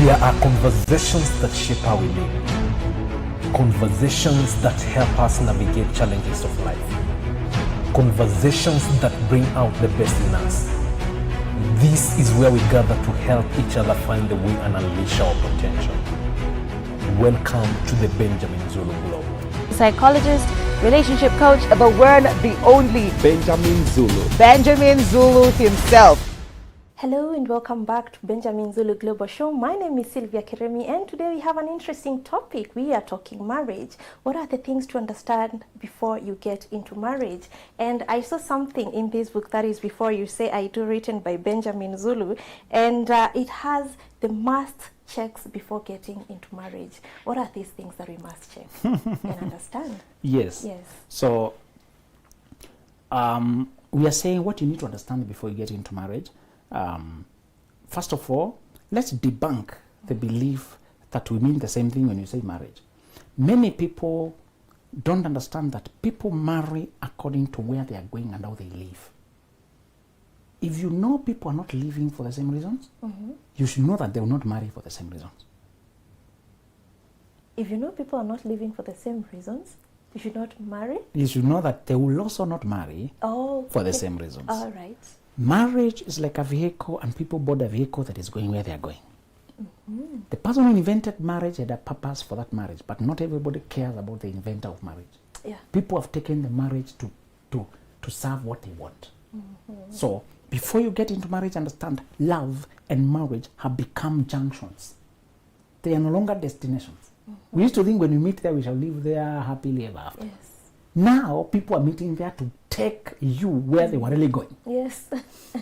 There are conversations that shape how we live. Conversations that help us navigate challenges of life. Conversations that bring out the best in us. This is where we gather to help each other find the way and unleash our potential. Welcome to the Benjamin Zulu Globe. Psychologist, relationship coach, the one, the only Benjamin Zulu. Benjamin Zulu himself. Hello and welcome back to Benjamin Zulu Global Show. My name is Sylvia Kiremi and today we have an interesting topic. We are talking marriage. What are the things to understand before you get into marriage? And I saw something in this book that is Before You Say I Do, written by Benjamin Zulu, and it has the must checks before getting into marriage. What are these things that we must check and understand? Yes. Yes. So we are saying what you need to understand before you get into marriage. First of all, let's debunk the belief that we mean the same thing when you say marriage. Many people don't understand that people marry according to where they are going and how they live. If you know people are not living for the same reasons, you should know that they will not marry for the same reasons. If you know people are not living for the same reasons, you should not marry? You should know that they will also not marry for the same reasons. All right. Marriage is like a vehicle, and people board a vehicle that is going where they are going. The person who invented marriage had a purpose for that marriage, but not everybody cares about the inventor of marriage. Yeah. People have taken the marriage to serve what they want. So before you get into marriage, understand love and marriage have become junctions. They are no longer destinations. We used to think when we meet there, we shall live there happily ever after. Yes. Now people are meeting there to take you where they were really going. Yes.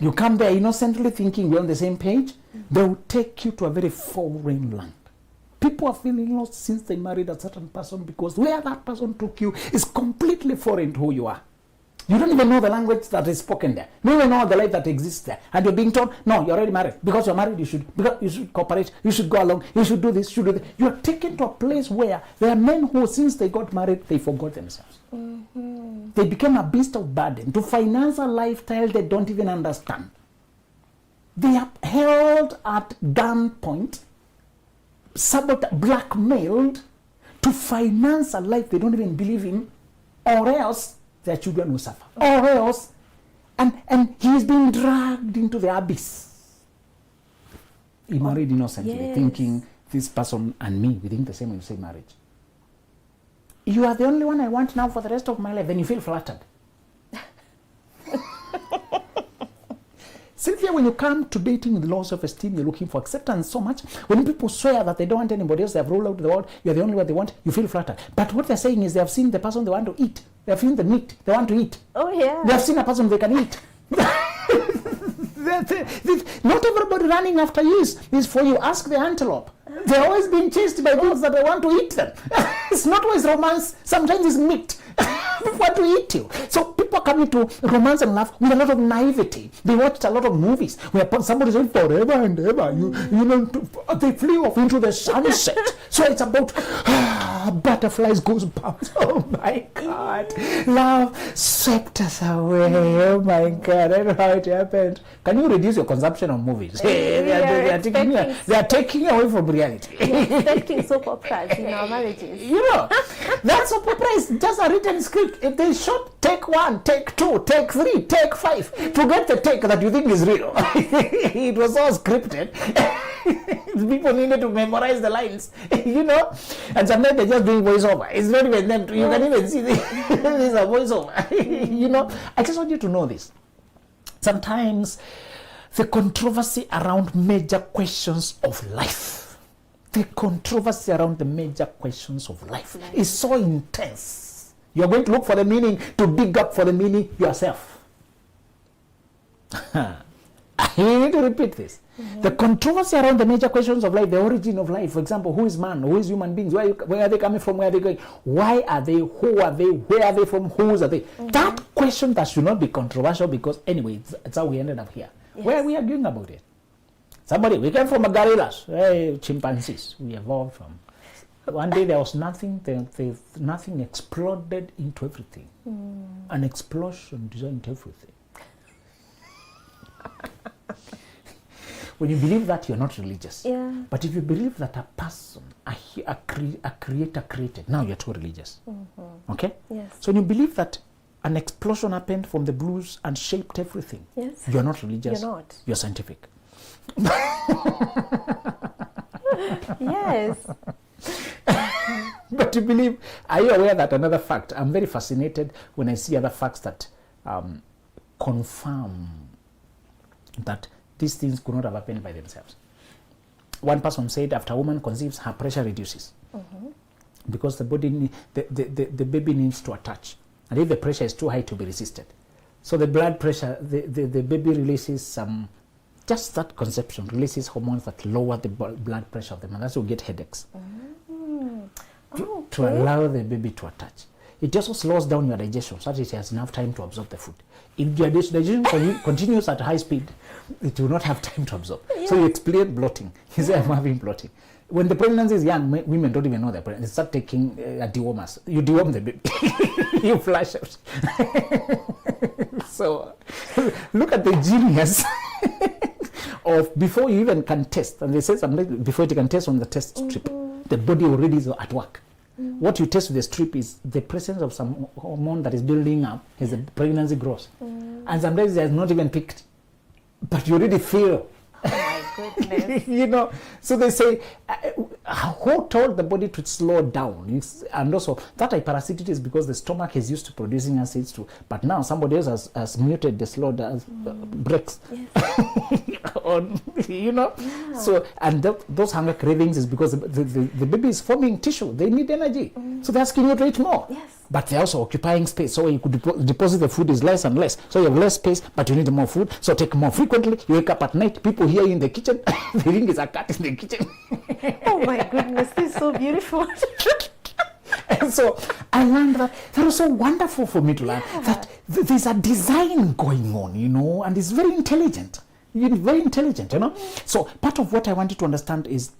You come there innocently thinking we're on the same page. They will take you to a very foreign land. People are feeling lost since they married a certain person because where that person took you is completely foreign to who you are. You don't even know the language that is spoken there. You don't even know the life that exists there. And you're being told, no, you're already married. Because you're married, you should cooperate, you should go along, you should do this, you should do that. You're taken to a place where there are men who, since they got married, they forgot themselves. They became a beast of burden to finance a lifestyle they don't even understand. They are held at gunpoint, blackmailed to finance a life they don't even believe in, or else their children will suffer. Or else, and he is being dragged into the abyss. He married innocently, thinking this person and me, we think the same when you say marriage. You are the only one I want now for the rest of my life. Then you feel flattered. Cynthia, when you come to dating with low self-esteem, you're looking for acceptance so much. When people swear that they don't want anybody else, they have ruled out the world, you're the only one they want, you feel flattered. But what they're saying is they have seen the person they want to eat. They have seen the meat they want to eat. Oh, yeah. They have seen a person they can eat. Not everybody running after you is for you. Ask the antelope. They're always being chased by those that they want to eat them. It's not always romance. Sometimes it's meat. People want to eat you. So people are coming to romance and love with a lot of naivety. They watched a lot of movies where somebody said forever and ever. You know, they flew off into the sunset. So it's about butterflies, goosebumps. Oh my God. Love swept us away. Oh my God. I don't know how it happened. Can you reduce your consumption of movies? They are taking away from reality. Expecting soap operas in our marriages. You know, that soap opera is just a written script. If they shot take 1, take 2, take 3, take 5 to get the take that you think is real, it was all scripted. People needed to memorize the lines, you know, and sometimes they're just doing voiceover. It's not even them. You can even see this is a voiceover. You know, I just want you to know this. Sometimes the controversy around major questions of life, the controversy around the major questions of life is so intense. You're going to look for the meaning, to dig up for the meaning yourself. You need to repeat this. The controversy around the major questions of life, the origin of life, for example, who is man, who is human beings, where are they coming from, where are they going, why are they, who are they, where are they from, whose are they? That question that should not be controversial because anyway, it's how we ended up here. Yes. Where are we arguing about it? We came from gorillas, chimpanzees, we evolved from. One day there was nothing, nothing exploded into everything. An explosion dissolved everything. when you believe that, you're not religious. Yeah. But if you believe that a person, a creator created, now you're too religious. Okay? Yes. So when you believe that an explosion happened from the blues and shaped everything, Yes. you're not religious. You're not. You're scientific. Yes. But to believe, are you aware that another fact, I'm very fascinated when I see other facts that confirm that these things could not have happened by themselves. One person said after a woman conceives, her pressure reduces because the body, the baby needs to attach, and if the pressure is too high, to be resisted. So the blood pressure, the baby releases some, just that conception releases hormones that lower the blood pressure of the mother, so you get headaches. To allow the baby to attach. It also slows down your digestion so that it has enough time to absorb the food. If your digestion continues at high speed, it will not have time to absorb. Yeah. So you experience bloating. You say, I'm having bloating. When the pregnancy is young, women don't even know they're pregnant. They start taking dewormers. You deworm the baby. You flush out. So look at the genius of before you even can test. And they say something before you can test on the test strip. The body already is at work. What you test with the strip is the presence of some hormone that is building up as the pregnancy grows. And sometimes it has not even peaked, but you already feel. Oh my goodness. You know, so they say, who told the body to slow down? And also, that hyperactivity is because the stomach is used to producing acids too. But now somebody else has muted the slow down brakes. Yes. You know, so and those hunger cravings is because the baby is forming tissue. They need energy, so they're asking you to eat more. Yes. But they're also occupying space, so you could deposit the food is less and less. So you have less space, but you need more food. So take more frequently. You wake up at night. People hear you in the kitchen. They think it's a cat in the kitchen. Oh my goodness, this is so beautiful. And so I learned that was so wonderful for me to learn that there's a design going on, you know, and it's very intelligent. You're very intelligent, you know. So part of what I wanted to understand is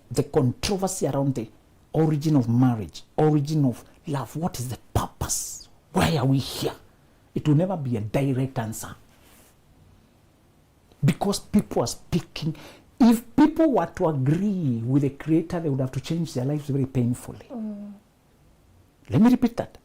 the controversy around the origin of marriage, origin of love. What is the purpose? Why are we here? It will never be a direct answer. Because people are speaking. If people were to agree with the Creator, they would have to change their lives very painfully. Let me repeat that.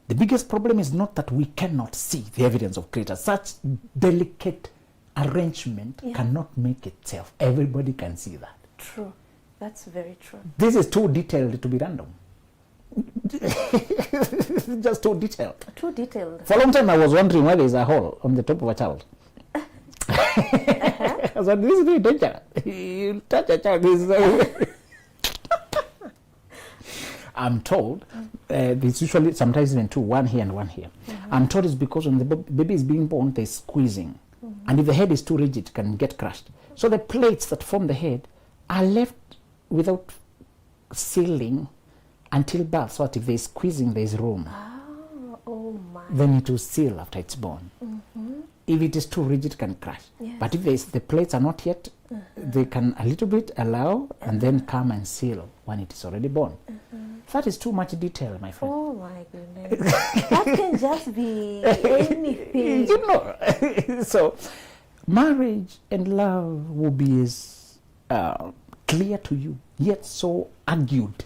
The biggest problem is not that we cannot see the evidence of Creator. Such delicate arrangement cannot make itself. Everybody can see that. True. That's very true. This is too detailed to be random. Just too detailed. Too detailed. For a long time I was wondering why there is a hole on the top of a child. I was like, this is very dangerous. You touch a child. I'm told, it's usually sometimes even two, one here and one here. I'm told it's because when the baby is being born, there's squeezing. And if the head is too rigid, it can get crushed. So the plates that form the head are left without sealing until birth, so that if there's squeezing, there's room. Oh my. Then it will seal after it's born. If it is too rigid, it can crash. Yes. But if the plates are not yet, they can a little bit allow and then come and seal when it is already born. That is too much detail, my friend. Oh my goodness. That can just be anything. You know. So marriage and love will be as clear to you, yet so argued.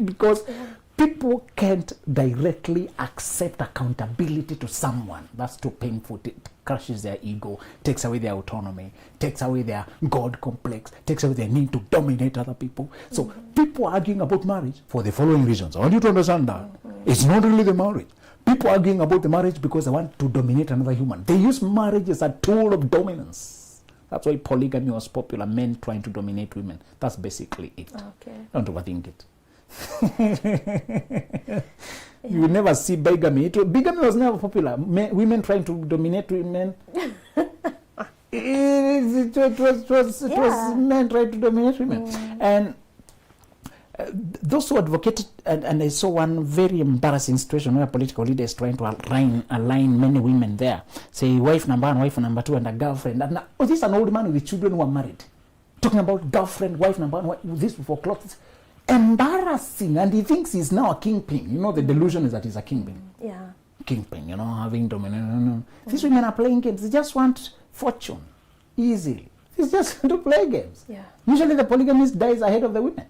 Because people can't directly accept accountability to someone. That's too painful. It crushes their ego, takes away their autonomy, takes away their God complex, takes away their need to dominate other people. So people are arguing about marriage for the following reasons. I want you to understand that. It's not really the marriage. People are arguing about the marriage because they want to dominate another human. They use marriage as a tool of dominance. That's why polygamy was popular, men trying to dominate women. That's basically it. Okay. Don't overthink it. You will never see bigamy. Bigamy was never popular. Women trying to dominate women. It was men trying to dominate women. And those who advocated, and I saw one very embarrassing situation where political leaders trying to align many women there. Say wife number one, wife number two, and a girlfriend. And now, this is an old man with children who are married. Talking about girlfriend, wife number one, this for clothes. Embarrassing, and he thinks he's now a kingpin. You know, the delusion is that he's a kingpin. Yeah. kingpin, having dominance. No. These women are playing games. They just want fortune, easily. It's just to play games. Yeah. Usually the polygamist dies ahead of the women.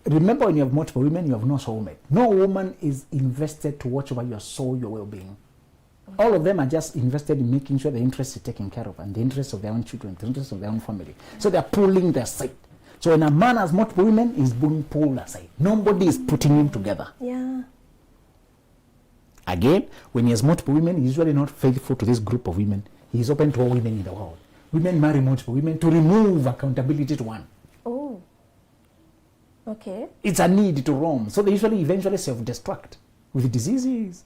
Remember, when you have multiple women, you have no soulmate. No woman is invested to watch over your soul, your well-being. Okay. All of them are just invested in making sure the interest is taken care of, and the interests of their own children, the interests of their own family. So they're pulling their side. So when a man has multiple women, he's being pulled aside. Nobody is putting him together. Yeah. Again, when he has multiple women, he's usually not faithful to this group of women. He's open to all women in the world. Women marry multiple women to remove accountability to one. Oh. Okay. It's a need to roam. So they usually eventually self-destruct with diseases,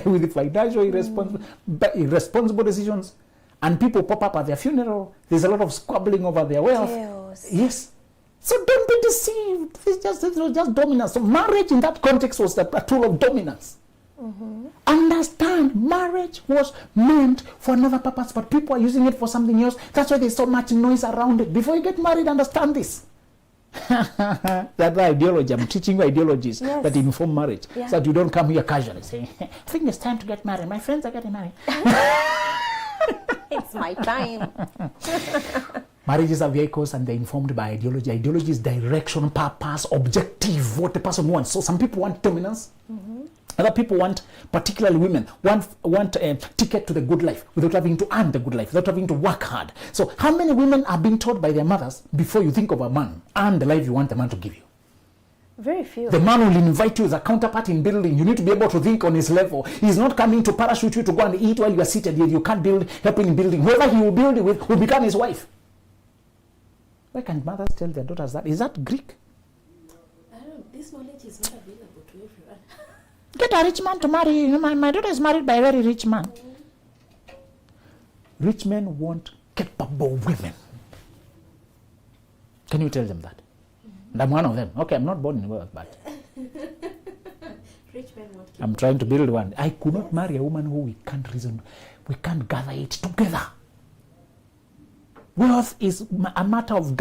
with financial irresponsible decisions. And people pop up at their funeral. There's a lot of squabbling over their wealth. Chaos. Yes. So don't be deceived. It was just dominance. So marriage in that context was a tool of dominance. Mm-hmm. Understand, marriage was meant for another purpose, but people are using it for something else. That's why there's so much noise around it. Before you get married, understand this. That's ideology. I'm teaching you ideologies that inform marriage, so that you don't come here casually saying, I think it's time to get married. My friends are getting married. It's my time. Marriages are vehicles, and they're informed by ideology. Ideology is direction, purpose, objective, what the person wants. So some people want dominance. Mm-hmm. Other people want, particularly women, want a ticket to the good life without having to earn the good life, without having to work hard. So how many women are being taught by their mothers, before you think of a man, earn the life you want the man to give you? Very few. The man will invite you as a counterpart in building. You need to be able to think on his level. He's not coming to parachute you to go and eat while you are seated here. You can't help him in building. Whoever he will build it with will become his wife. Why can't mothers tell their daughters that? Is that Greek? I don't know. This knowledge is not available to everyone. Get a rich man to marry. My daughter is married by a very rich man. Rich men want capable women. Can you tell them that? And I'm one of them. Okay, I'm not born in wealth, but Rich men want I'm trying to build one. I could not marry a woman who we can't reason. We can't gather it together. Wealth is a matter of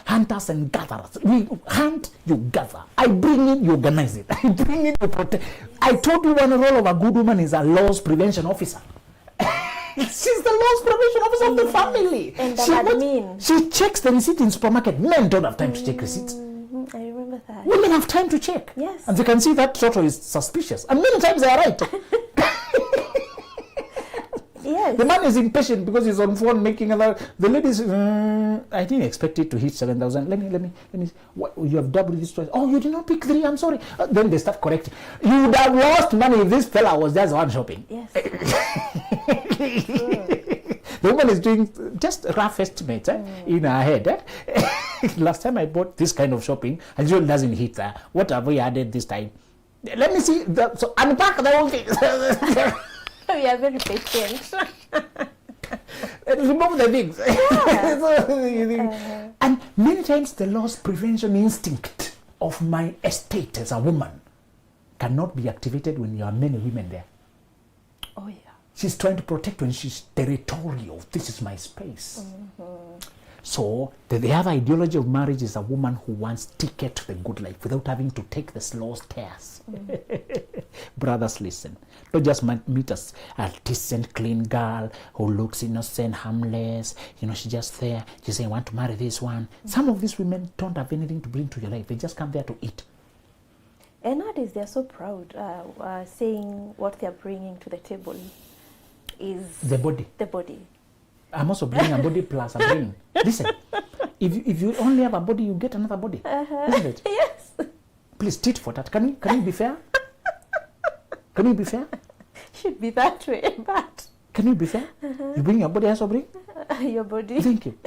hunters and gatherers. We hunt, you gather. I bring in, you organize it. I bring in, you protect. I told you one role of a good woman is a loss prevention officer. She's the loss prevention officer of the family. And she checks the receipt in supermarket. Men don't have time to check receipts. I remember that. Women have time to check. Yes. And they can see that total is suspicious. And many times they are right. Yes. The man is impatient because he's on phone making other. The ladies, I didn't expect it to hit 7,000. Let me. What, you have doubled this twice. Oh, you did not pick 3. I'm sorry. Then they start correcting. You would have lost money if this fella was just one shopping. Yes. The woman is doing just rough estimates in her head. Last time I bought this kind of shopping, and it doesn't hit that. What have we added this time? Let me see. So unpack the whole thing. We are very patient. Remove the things. And many times the loss prevention instinct of my estate as a woman cannot be activated when there are many women there. Oh yeah. She's trying to protect when she's territorial. This is my space. Mm-hmm. So the other ideology of marriage is a woman who wants ticket to the good life without having to take the slow stairs. Mm-hmm. Brothers, listen. Don't just meet us a decent, clean girl who looks innocent, harmless. She's just there. She's saying, I want to marry this one. Mm-hmm. Some of these women don't have anything to bring to your life. They just come there to eat. And nowadays they're so proud, saying what they're bringing to the table is the body. The body. I'm also bringing a body plus a brain. Listen, if you only have a body, you get another body. Isn't it? Yes. Please, tit for tat. Can you be fair? Can you be fair? Should be that way, but... Can you be fair? You bring your body, I also bring? Your body. Thank you.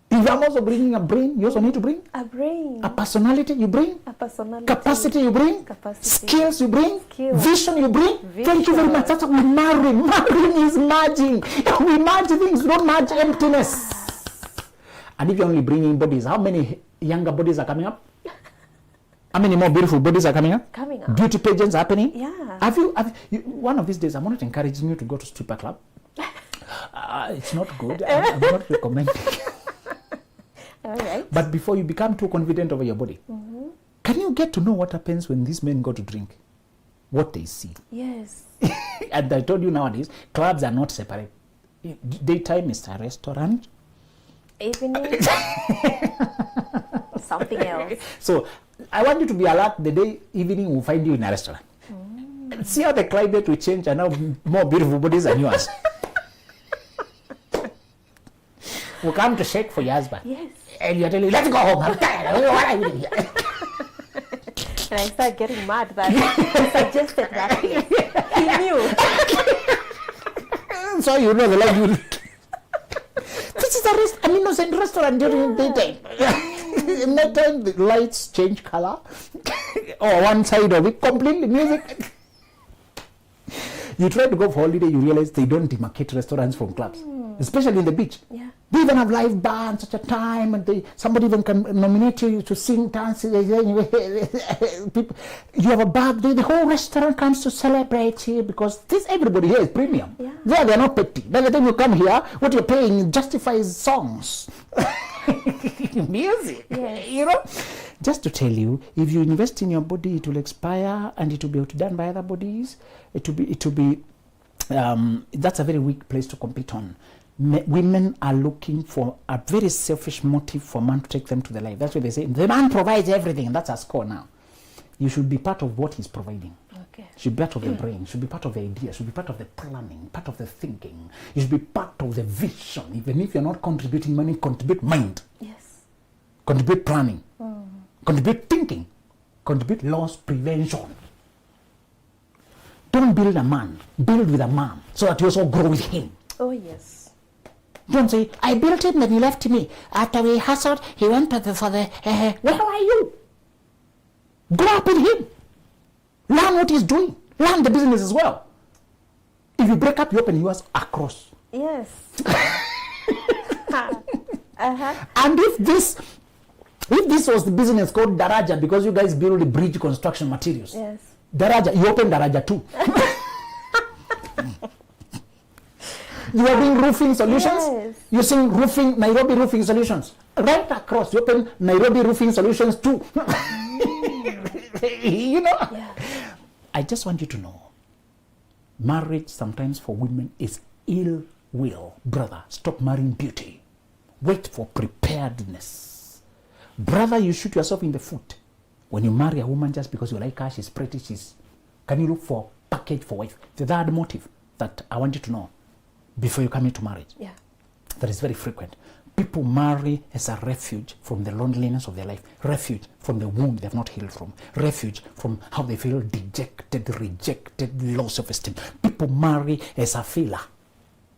If I'm also bringing a brain, you also need to bring? A brain. A personality, you bring? A personality. Capacity, you bring? Capacity. Skills, you bring? Skills. Vision, you bring? Vision. Thank you very much. That's how we marry. Marrying is merging. We merge things, we don't merge emptiness. And if you're only bringing bodies, how many younger bodies are coming up? How many more beautiful bodies are coming up? Coming up. Beauty pageants are happening? Yeah. Have you, one of these days, I'm not encouraging you to go to stripper club. It's not good. I'm not recommending. All right. But before you become too confident over your body, can you get to know what happens when these men go to drink? what they see. Yes. And I told you nowadays, clubs are not separate. Daytime is a restaurant. Evening. Something else. So I want you to be alert the day evening will find you in a restaurant. See how the climate will change and now more beautiful bodies than yours. Will come to shake for your husband. Yes. And you're telling, let's go home. I'm tired. What are you doing here? And I start getting mad that he suggested that. He knew. So you know the life you. This is an innocent restaurant during the daytime. Nighttime the lights change color. Or one side of it completely music. You try to go for holiday, you realize they don't demarcate restaurants from clubs, especially in the beach. Yeah. They even have live band such a time, and somebody even can nominate you to sing, dance. People, you have a birthday, the whole restaurant comes to celebrate you because everybody here is premium. Yeah. They're not petty. By the time you come here, what you're paying justifies songs, music. Yes. You know. Just to tell you, if you invest in your body, it will expire and it will be outdone by other bodies. It will be. That's a very weak place to compete on. Women are looking for a very selfish motive for man to take them to the life. That's what they say. The man provides everything, and that's a score now. You should be part of what he's providing. Okay. You should be part of the brain. You should be part of the idea. You should be part of the planning, part of the thinking. You should be part of the vision. Even if you're not contributing money, contribute mind. Yes. Contribute planning. Contribute thinking. Contribute loss prevention. Don't build a man. Build with a man so that you also grow with him. Oh, yes. Don't say, I built him, then he left me. After we hustled, he went for the where are you? Grow up with him. Learn what he's doing. Learn the business as well. If you break up, you open yours across. Yes. And if this was the business called Daraja, because you guys build bridge construction materials. Yes. Daraja, you open Daraja too. You are doing roofing solutions. Yes. You're saying roofing, Nairobi roofing solutions. Right across, you open Nairobi roofing solutions too. You know. Yeah. I just want you to know, marriage sometimes for women is ill will. Brother, stop marrying beauty. Wait for preparedness. Brother, you shoot yourself in the foot when you marry a woman just because you like her, she's pretty, can you look for package for wife? The third motive that I want you to know before you come into marriage. Yeah. That is very frequent. People marry as a refuge from the loneliness of their life, refuge from the wound they have not healed from, refuge from how they feel dejected, rejected, low self-esteem. People marry as a filler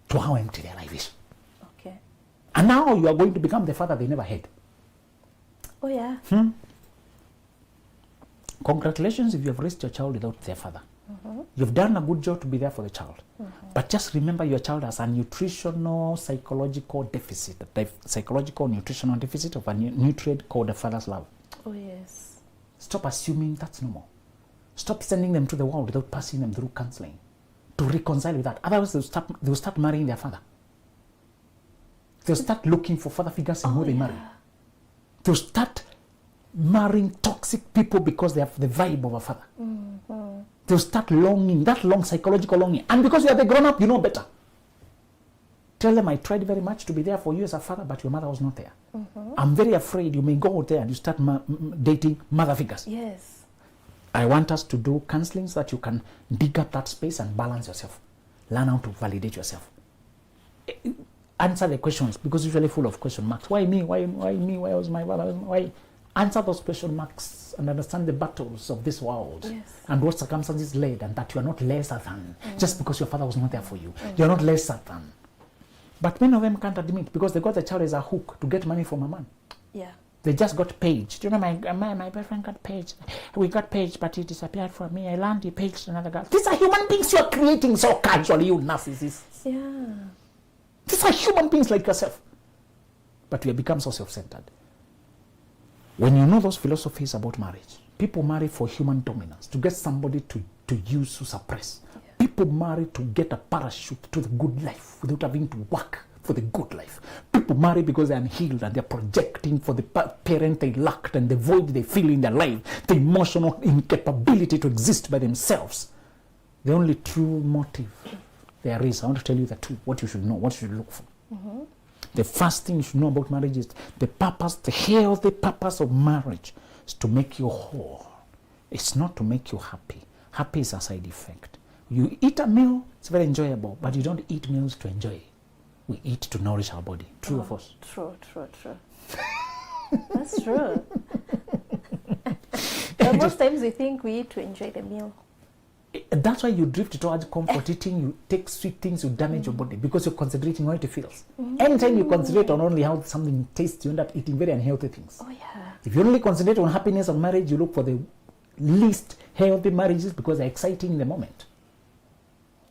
to how empty their life is. Okay. And now you are going to become the father they never had. Oh, yeah. Congratulations if you have raised your child without their father. You've done a good job to be there for the child. But just remember your child has a nutritional, psychological deficit, psychological nutritional deficit of a nutrient called the father's love. Oh, yes. Stop assuming that's normal. Stop sending them to the world without passing them through counseling to reconcile with that. Otherwise, they'll start marrying their father. They'll start looking for father figures in who they marry. They'll start marrying toxic people because they have the vibe of a father. They'll start longing, that long psychological longing. And because you are the grown-up, you know better. Tell them, I tried very much to be there for you as a father, but your mother was not there. I'm very afraid you may go out there and you start dating mother figures. Yes. I want us to do counseling so that you can dig up that space and balance yourself. Learn how to validate yourself. Answer the questions, because usually full of question marks. Why me? Why me? Why was my father? Why? Answer those question marks and understand the battles of this world. Yes. And what circumstances led, and that you are not lesser than just because your father was not there for you. You are not lesser than. But many of them can't admit because they got the child as a hook to get money from a man. Yeah. They just got paged. You know, my boyfriend got paged. We got paged, but he disappeared from me. I learned he paged another girl. These are human beings you are creating so casually, you narcissists. Yeah. These are human beings like yourself. But we have become so self-centered. When you know those philosophies about marriage, people marry for human dominance, to get somebody to use to suppress. Yeah. People marry to get a parachute to the good life without having to work for the good life. People marry because they're unhealed and they're projecting for the parent they lacked and the void they feel in their life, the emotional incapability to exist by themselves. The only true motive there is, I want to tell you the truth, what you should know, what you should look for. The first thing you should know about marriage is the purpose, the healthy purpose of marriage is to make you whole. It's not to make you happy. Happy is a side effect. You eat a meal, it's very enjoyable, but you don't eat meals to enjoy. We eat to nourish our body. True or false? True. That's true. But most times we think we eat to enjoy the meal. That's why you drift towards comfort eating. You take sweet things, you damage your body because you're concentrating on how it feels. Anytime you concentrate on only how something tastes, you end up eating very unhealthy things. Oh yeah. If you only concentrate on happiness of marriage, you look for the least healthy marriages because they're exciting in the moment.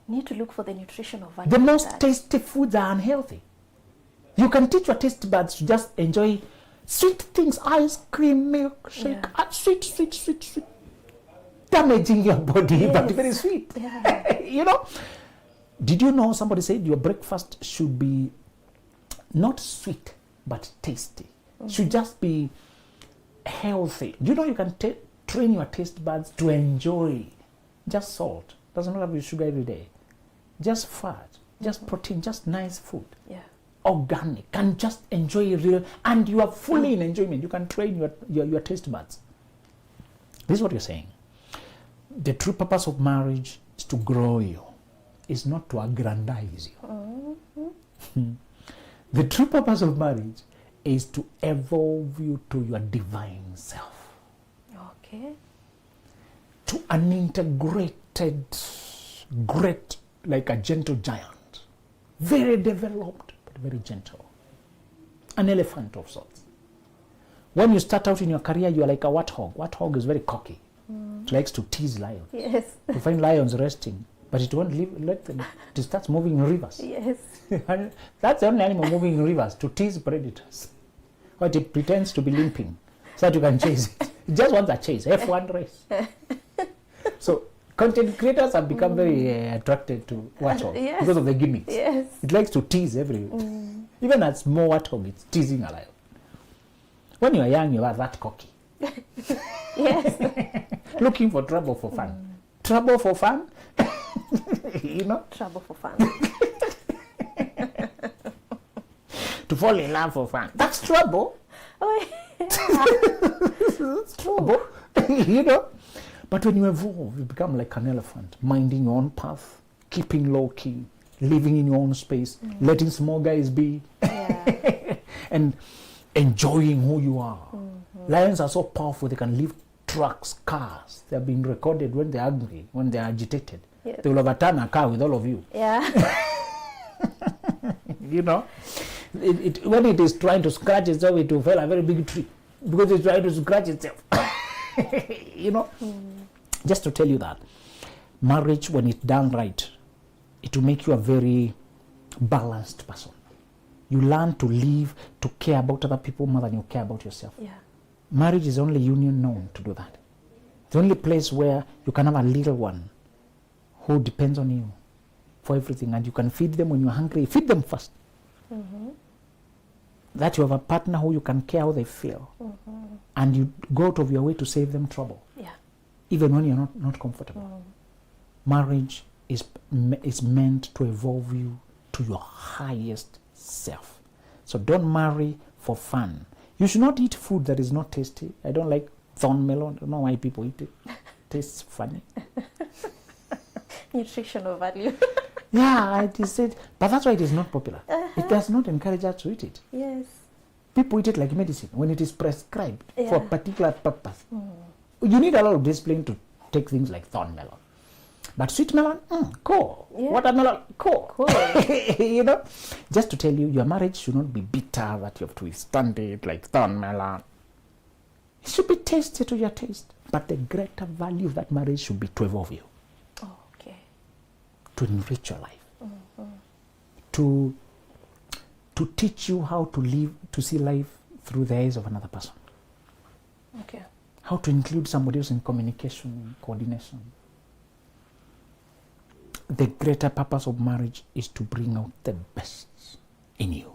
Need to look for the nutritional value. The most tasty foods are unhealthy. You can teach your taste buds to just enjoy sweet things, ice cream, milkshake, sweet. Damaging your body, but very sweet. Yeah. You know? Did you know somebody said your breakfast should be not sweet, but tasty? Should just be healthy. Do you know you can train your taste buds to enjoy just salt? Doesn't have to be sugar every day. Just fat, just protein, just nice food. Yeah. Organic, and just enjoy real, and you are fully in enjoyment. You can train your taste buds. This is what you're saying. The true purpose of marriage is to grow you, is not to aggrandize you. The true purpose of marriage is to evolve you to your divine self. Okay. To an integrated, great, like a gentle giant. Very developed, but very gentle. An elephant of sorts. When you start out in your career, you are like a warthog. Warthog is very cocky. It likes to tease lions. Yes. You find lions resting, but it won't let them. It starts moving in rivers. Yes. That's the only animal moving in rivers, to tease predators. But it pretends to be limping so that you can chase it. It just wants a chase, F1 race. So content creators have become very attracted to warthog because of the gimmicks. Yes. It likes to tease everywhere. Even a small warthog, it's teasing a lion. When you are young, you are that cocky. Yes. Looking for trouble for fun. Trouble for fun? You know? Trouble for fun. To fall in love for fun. That's trouble. Oh, That's trouble. You know? But when you evolve, you become like an elephant, minding your own path, keeping low key, living in your own space, letting small guys be, and enjoying who you are. Lions are so powerful, they can lift trucks, cars. They have been recorded when they're angry, when they're agitated. Yes. They will overturn a car with all of you. Yeah. You know? When it is trying to scratch itself, it will fell a very big tree because it's trying to scratch itself. You know? Just to tell you that marriage, when it's done right, it will make you a very balanced person. You learn to live, to care about other people more than you care about yourself. Yeah. Marriage is the only union known to do that. The only place where you can have a little one who depends on you for everything, and you can feed them when you're hungry. Feed them first. That you have a partner who you can care how they feel, and you go out of your way to save them trouble, even when you're not comfortable. Marriage is meant to evolve you to your highest self. So don't marry for fun. You should not eat food that is not tasty. I don't like thorn melon. I don't know why people eat it. Tastes funny. Nutritional value. Yeah, it is said, but that's why it is not popular. It does not encourage us to eat it. Yes. People eat it like medicine when it is prescribed for a particular purpose. You need a lot of discipline to take things like thorn melon. But sweet melon, cool. Yeah. Watermelon, cool. Cool. You know, just to tell you, your marriage should not be bitter that you have to withstand it like thorn melon. It should be tasty to your taste. But the greater value of that marriage should be to evolve you. Oh, okay. To enrich your life. To teach you how to live, to see life through the eyes of another person. Okay. How to include somebody else in communication and coordination. The greater purpose of marriage is to bring out the best in you.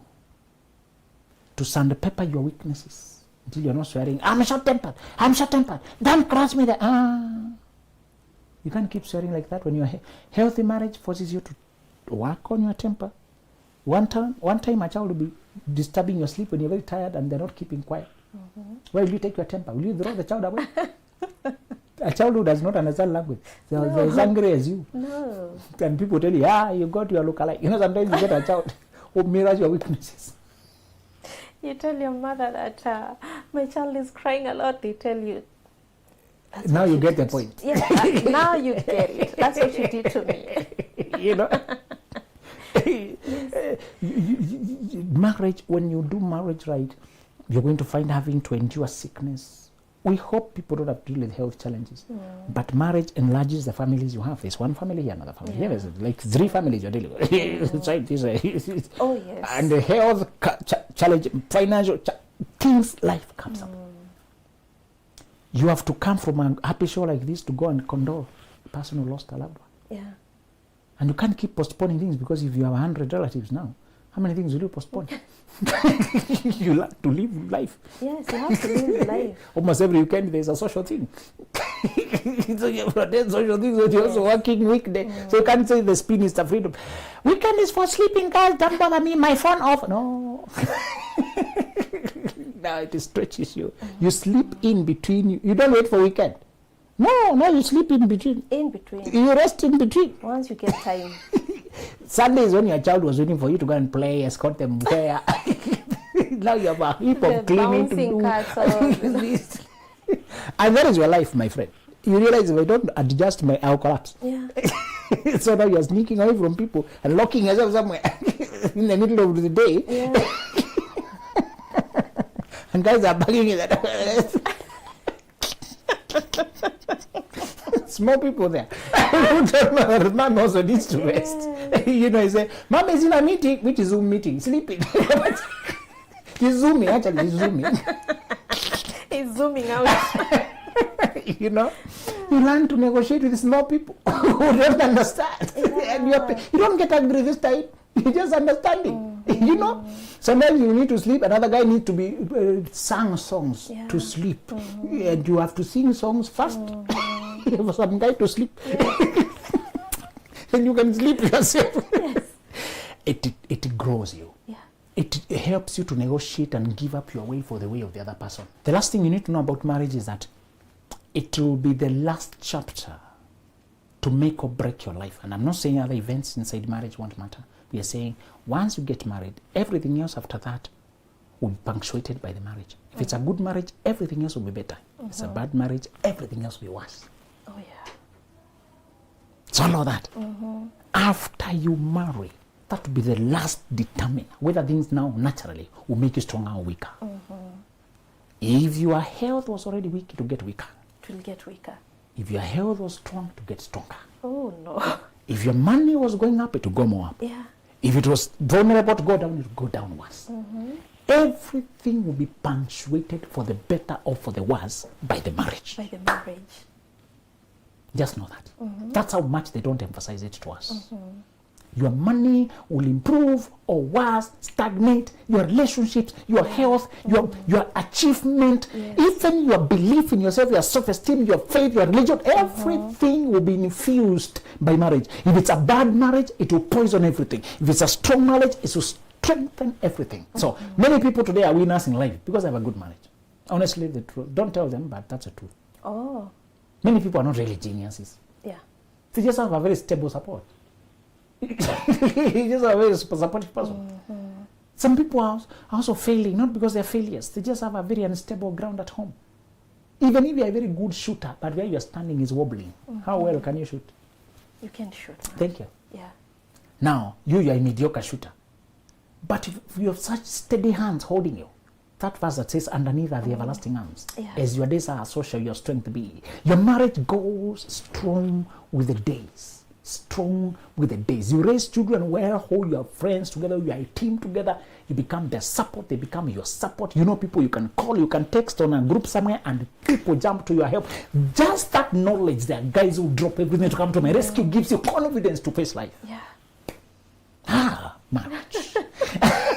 To sandpaper your weaknesses until you're not swearing, I'm short-tempered, don't cross me there. You can't keep swearing like that. When you're healthy marriage forces you to work on your temper. One time a child will be disturbing your sleep when you're very tired and they're not keeping quiet. Where will you take your temper? Will you throw the child away? A child who does not understand language, they're as angry as you. No. And people tell you, you got your look-alike. Sometimes you get a child who mirrors your weaknesses. You tell your mother that my child is crying a lot. They tell you. Now you get the point. Yeah, now you get it. That's what you did to me. Marriage, when you do marriage right, you're going to find having to endure sickness. We hope people don't have to deal with health challenges. But marriage enlarges the families you have. There's one family here, another family here. There's like 3 families you're dealing with. Oh, yes. And the health challenge, financial things, life comes up. You have to come from a happy show like this to go and condole a person who lost a loved one. Yeah. And you can't keep postponing things, because if you have 100 relatives now, how many things will you postpone? You have to live life. Yes, you have to live life. Almost every weekend there's a social thing. So you have a social thing, so you're also working weekday. So you can't say the spin is the freedom. Weekend is for sleeping, guys, don't bother me, my phone off. No. Now it stretches you. You sleep in between. You don't wait for weekend. No, you sleep in between. In between. You rest in between. Once you get time. Sundays when your child was waiting for you to go and play, escort them where. Now you have a heap of cleaning to do. And that is your life, my friend. You realize if I don't adjust, I'll collapse. Yeah. So now you're sneaking away from people and locking yourself somewhere in the middle of the day. Yeah. And guys are bugging you that. Small people there. Mom also needs to rest. You say, Mom is in a meeting. Which is Zoom meeting? Sleeping. He's zooming, actually. He's zooming. He's zooming out. You learn to negotiate with small people who don't understand. Yeah. And you don't get angry this time. You're just understanding. Sometimes you need to sleep. Another guy needs to be sung songs to sleep. And you have to sing songs first. For some guy to sleep. And you can sleep yourself. Yes. It grows you. Yeah. It helps you to negotiate and give up your way for the way of the other person. The last thing you need to know about marriage is that it will be the last chapter to make or break your life. And I'm not saying other events inside marriage won't matter. We are saying once you get married, everything else after that will be punctuated by the marriage. If it's a good marriage, everything else will be better. If it's a bad marriage, everything else will be worse. Oh, yeah. So know that. After you marry, that will be the last determiner whether things now naturally will make you stronger or weaker. If your health was already weak, it will get weaker. It will get weaker. If your health was strong, to get stronger. Oh, no. If your money was going up, it will go more up. Yeah. If it was vulnerable to go down, it will go down worse. Everything will be punctuated for the better or for the worse by the marriage. By the marriage. Just know that. That's how much they don't emphasize it to us. Your money will improve or worse, stagnate, your relationships, your health, your achievement, even your belief in yourself, your self-esteem, your faith, your religion, everything will be infused by marriage. If it's a bad marriage, it will poison everything. If it's a strong marriage, it will strengthen everything. So many people today are winners in life because they have a good marriage. Honestly, the truth. Don't tell them, but that's the truth. Oh. Many people are not really geniuses. Yeah. They just have a very stable support. He's just a very supportive person. Some people are also failing, not because they're failures. They just have a very unstable ground at home. Even if you're a very good shooter, but where you're standing is wobbling, how well can you shoot? You can shoot. Thank you. Yeah. Now, you're a mediocre shooter. But if you have such steady hands holding you, that verse that says, underneath are the everlasting arms. Yeah. As your days are, so shall your strength be. Your marriage goes strong with the days. Strong with the days. You raise children well, hold your friends together, you are a team together, you become their support, they become your support. You know people you can call, you can text on a group somewhere and people jump to your help. Just that knowledge, there are guys who drop everything to come to my rescue, gives you confidence to face life. Yeah. Marriage.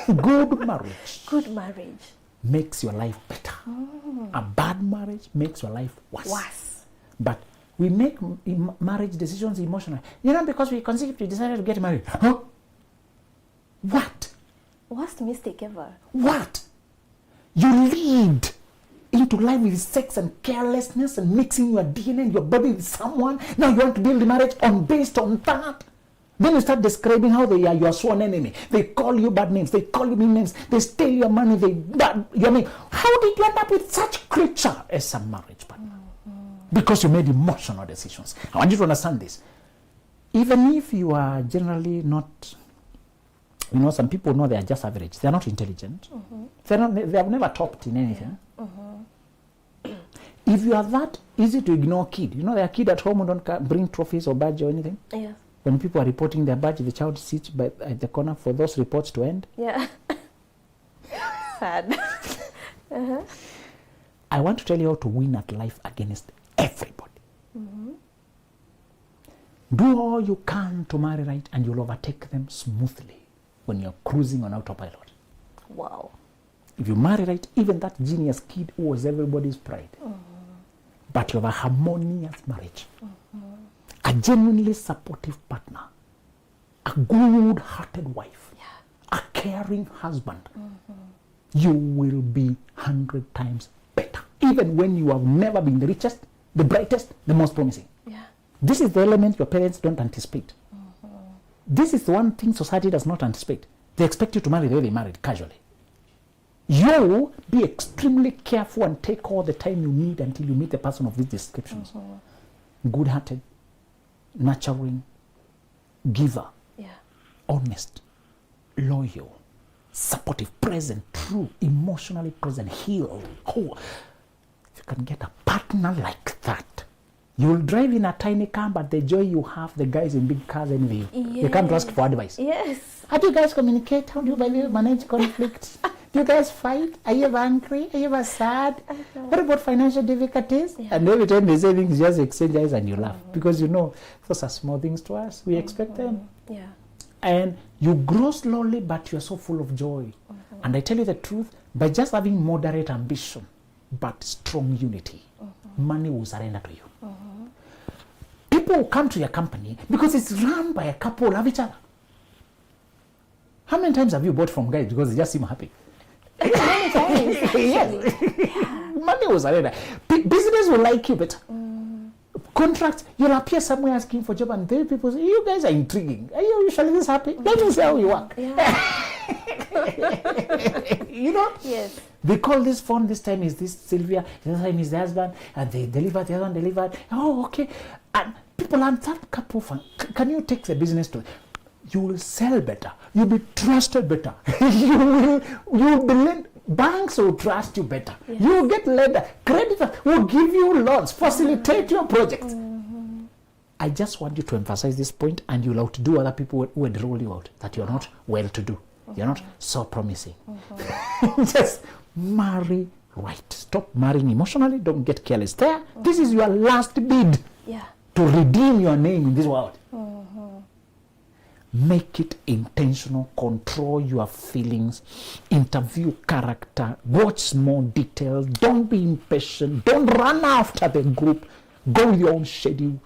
Good marriage Good marriage. makes your life better. A bad marriage makes your life worse. Worse. But we make marriage decisions emotional. You know, because we conceived, we decided to get married. Huh? What? Worst mistake ever. What? You lead into life with sex and carelessness and mixing your DNA and your body with someone. Now you want to build a marriage based on that. Then you start describing how they are your sworn enemy. They call you bad names. They call you mean names. They steal your money. How did you end up with such creature as a marriage partner? Because you made emotional decisions. I want you to understand this. Even if you are generally not, you know, some people know they are just average. They are not intelligent. They have never topped in anything. If you are that easy to ignore kid, you know, there are kids at home who don't bring trophies or badge or anything. Yeah. When people are reporting their badge, the child sits at the corner for those reports to end. Yeah. Sad. I want to tell you how to win at life against everybody. Do all you can to marry right, and you'll overtake them smoothly when you're cruising on autopilot. Wow. If you marry right, even that genius kid who was everybody's pride, but you have a harmonious marriage, a genuinely supportive partner, a good-hearted wife, a caring husband, you will be 100 times better. Even when you have never been the richest, the brightest, the most promising. Yeah. This is the element your parents don't anticipate. This is the one thing society does not anticipate. They expect you to marry the way they married, casually. You be extremely careful and take all the time you need until you meet a person of these descriptions. Good-hearted, nurturing, giver, honest, loyal, supportive, present, true, emotionally present, healed. Oh, if you can get a partner like that, you will drive in a tiny car, but the joy you have, the guys in big cars envy you. They come to ask for advice. Yes. How do you guys communicate? How do you manage conflicts? Do you guys fight? Are you ever angry? Are you ever sad? What about financial difficulties? And every time they say things, just exchange eyes and you laugh. Because you know, those are small things to us. We expect them. Yeah. And you grow slowly, but you're so full of joy. And I tell you the truth, by just having moderate ambition, but strong unity, money will surrender to you. People will come to your company because it's run by a couple who love each other. How many times have you bought from guys because they just seem happy? Many times, actually. Yes. Money will surrender. Business will like you better. Contracts, you'll appear somewhere asking for job and then people say, you guys are intriguing. Are you usually this happy? Let me see how you work. You know? Yes. They call this phone, this time is this Sylvia, the other time is the husband, and they delivered, the other one delivered. Oh, okay. And people are that couple fun. Can you take the business to? You will sell better. You'll be trusted better. You'll be banks will trust you better. Yes. You will get lender. Creditors will give you loans, facilitate your projects. I just want you to emphasize this point, and you'll outdo other people who would roll you out, that you're not well to do. You're not so promising. Just marry right. Stop marrying emotionally. Don't get careless there. This is your last bid to redeem your name in this world. Make it intentional. Control your feelings. Interview character. Watch small details. Don't be impatient. Don't run after the group. Go with your own schedule.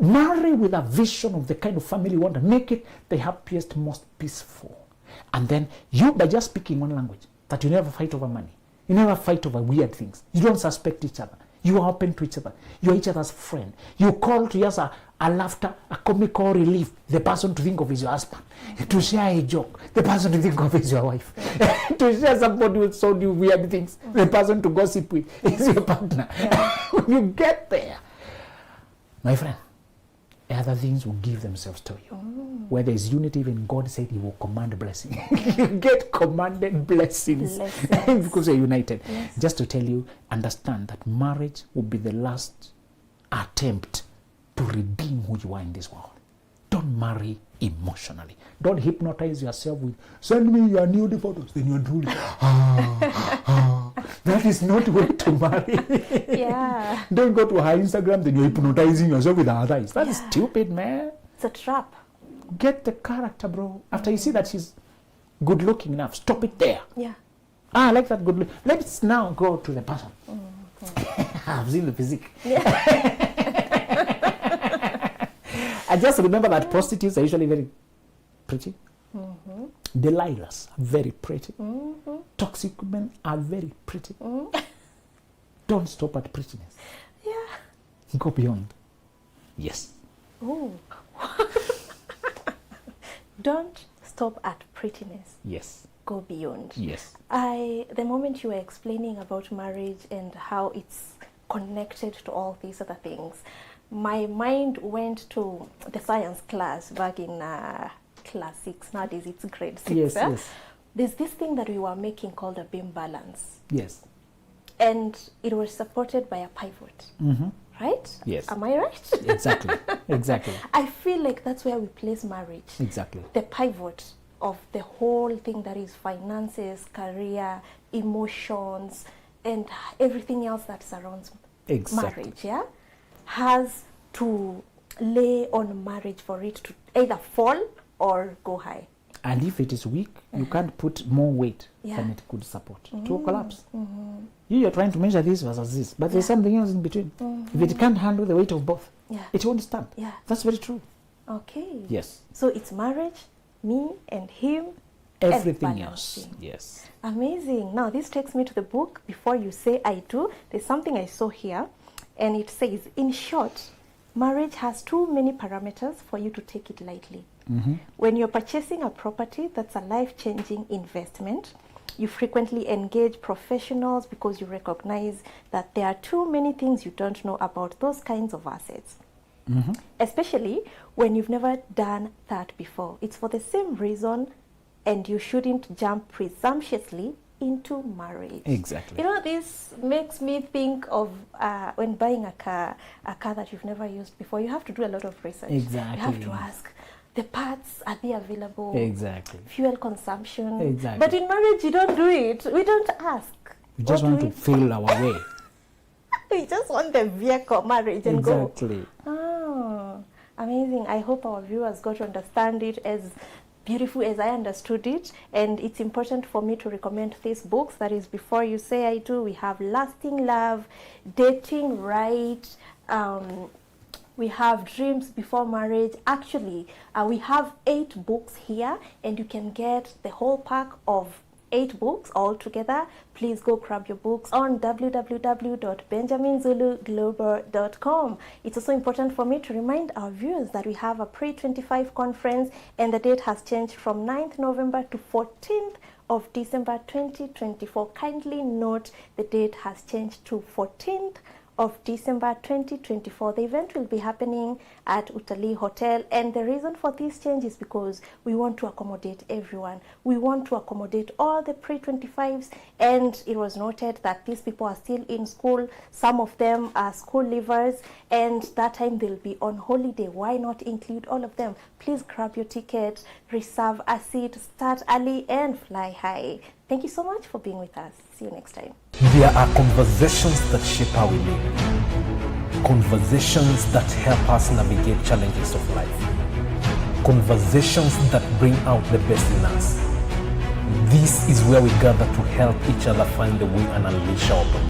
Marry with a vision of the kind of family you want to make it the happiest, most peaceful. And then you, by just speaking one language, that you never fight over money. You never fight over weird things. You don't suspect each other. You are open to each other. You are each other's friend. You call to just a laughter, a comical relief, the person to think of is your husband. To share a joke, the person to think of is your wife. To share somebody who told you weird things, the person to gossip with is your partner. When you get there, my friend, other things will give themselves to you. Where there is unity, even God said he will command blessing. You get commanded blessings because you're united. Yes. Just to tell you, understand that marriage will be the last attempt to redeem who you are in this world. Don't marry emotionally. Don't hypnotize yourself with, send me your nude photos, then you're drooling. That is not way to marry. Yeah. Don't go to her Instagram, then you're hypnotizing yourself with her eyes. That is stupid, man. It's a trap. Get the character, bro. After you see that she's good looking enough. Stop it there. Yeah. I like that good look. Let's now go to the person. I've seen the physique. Yeah. I just remember that prostitutes are usually very pretty. Delilahs are very pretty. Toxic women are very pretty. Don't stop at prettiness. Yeah. Go beyond. Yes. Oh. Don't stop at prettiness. Yes. Go beyond. Yes. The moment you were explaining about marriage and how it's connected to all these other things, my mind went to the science class back in class 6. Nowadays it's grade 6. Yes, yes. There's this thing that we were making called a beam balance. Yes. And it was supported by a pivot. Right? Yes. Am I right? Exactly. Exactly. I feel like that's where we place marriage. Exactly. The pivot of the whole thing, that is finances, career, emotions, and everything else that surrounds Exactly. marriage, yeah, has to lay on marriage for it to either fall or go high. And if it is weak, you can't put more weight Yeah. than it could support. It will collapse. You're trying to measure this versus this, but there's something else in between. If it can't handle the weight of both, Yeah. it won't stand. Yeah. That's very true. Okay. Yes. So it's marriage, me and him, Everything and else. balancing. Yes. Amazing. Now this takes me to the book. Before you say I do, there's something I saw here, and it says, in short, marriage has too many parameters for you to take it lightly. When you're purchasing a property that's a life-changing investment, you frequently engage professionals because you recognize that there are too many things you don't know about those kinds of assets. Especially when you've never done that before. It's for the same reason, and you shouldn't jump presumptuously into marriage. Exactly. You know, this makes me think of when buying a car that you've never used before. You have to do a lot of research. Exactly. You have to ask, the parts, are they available? Exactly. Fuel consumption. Exactly. But in marriage, you don't do it. We don't ask. We just What want do to feel our way. we just want the vehicle, marriage, and Exactly. go. Oh, amazing. I hope our viewers got to understand it as beautiful as I understood it. And it's important for me to recommend these books. That is, Before You Say I Do, we have Lasting Love, Dating Right, we have Dreams Before Marriage. Actually, we have 8 books here, and you can get the whole pack of 8 books all together. Please go grab your books on www.benjaminzuluglobal.com. It's also important for me to remind our viewers that we have a pre-25 conference, and the date has changed from 9th November to 14th of December 2024. Kindly note the date has changed to 14th of December 2024. The event will be happening at Utalii Hotel, and the reason for this change is because we want to accommodate everyone. We want to accommodate all the pre-25s, and it was noted that these people are still in school. Some of them are school leavers, and that time they'll be on holiday. Why not include all of them? Please grab your ticket, reserve a seat, start early, and fly high. Thank you so much for being with us. See you next time. There are conversations that shape how we live. Conversations that help us navigate challenges of life. Conversations that bring out the best in us. This is where we gather to help each other find the way and unleash our potential.